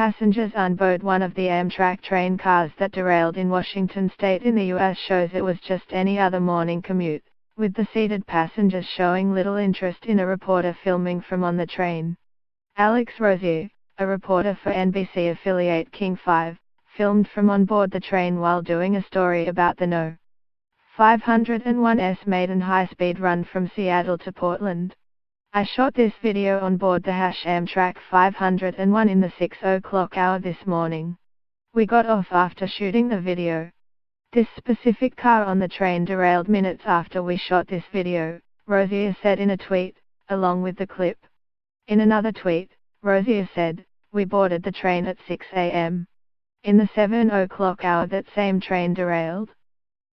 Passengers on board one of the Amtrak train cars that derailed in Washington state in the U.S. shows it was just any other morning commute, with the seated passengers showing little interest in a reporter filming from on the train. Alex Rosier, a reporter for NBC affiliate King 5, filmed from on board the train while doing a story about the No. 501's maiden high-speed run from Seattle to Portland. I shot this video on board the Amtrak 501 in the 6 o'clock hour this morning. We got off after shooting the video. This specific car on the train derailed minutes after we shot this video, Rosier said in a tweet, along with the clip. In another tweet, Rosier said, "We boarded the train at 6 a.m. In the 7 o'clock hour that same train derailed.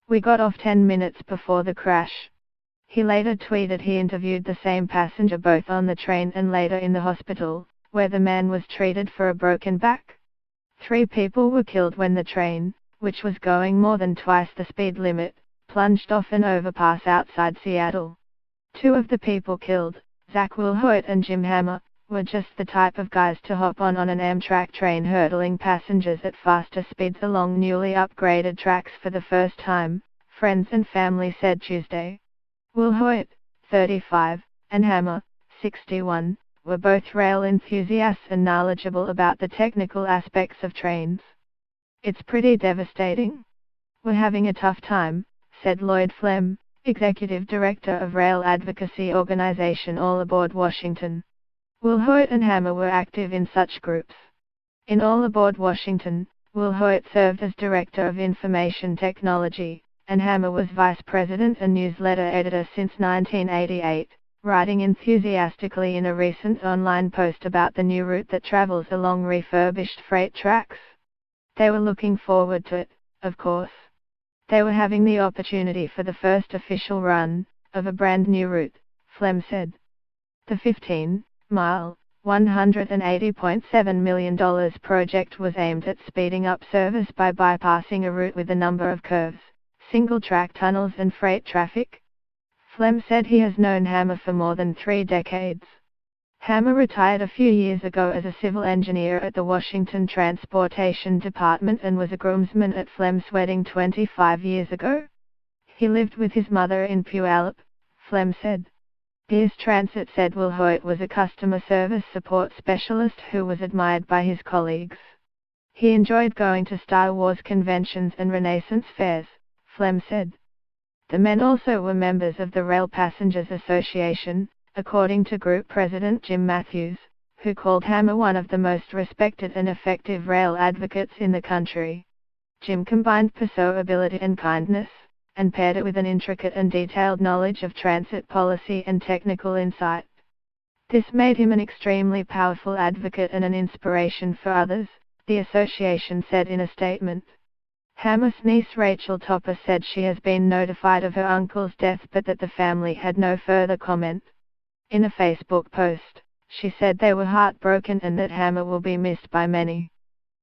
We got off 10 minutes before the crash." He later tweeted he interviewed the same passenger both on the train and later in the hospital, where the man was treated for a broken back. 3 people were killed when the train, which was going more than twice the speed limit, plunged off an overpass outside Seattle. 2 of the people killed, Zach Wilhoit and Jim Hammer, were just the type of guys to hop on an Amtrak train hurdling passengers at faster speeds along newly upgraded tracks for the first time, friends and family said Tuesday. Wilhoit, 35, and Hammer, 61, were both rail enthusiasts and knowledgeable about the technical aspects of trains. "It's pretty devastating. We're having a tough time," said Lloyd Flem, executive director of rail advocacy organization All Aboard Washington. Wilhoit and Hammer were active in such groups. In All Aboard Washington, Wilhoit served as director of information technology, and Hammer was vice president and newsletter editor since 1988, writing enthusiastically in a recent online post about the new route that travels along refurbished freight tracks. They were looking forward to it, of course. They were having the opportunity for the first official run of a brand new route, Flem said. The 15-mile, $180.7 million project was aimed at speeding up service by bypassing a route with a number of curves, single-track tunnels and freight traffic. Flem said he has known Hammer for more than 3 decades. Hammer retired a few years ago as a civil engineer at the Washington Transportation Department and was a groomsman at Flem's wedding 25 years ago. He lived with his mother in Puyallup, Flem said. Pierce Transit said Wilhoit was a customer service support specialist who was admired by his colleagues. He enjoyed going to Star Wars conventions and Renaissance fairs, Flem said. The men also were members of the Rail Passengers Association, according to Group President Jim Matthews, who called Hammer one of the most respected and effective rail advocates in the country. Jim combined persuasibility and kindness, and paired it with an intricate and detailed knowledge of transit policy and technical insight. This made him an extremely powerful advocate and an inspiration for others, the association said in a statement. Hammer's niece Rachel Topper said she has been notified of her uncle's death but that the family had no further comment. In a Facebook post, she said they were heartbroken and that Hammer will be missed by many.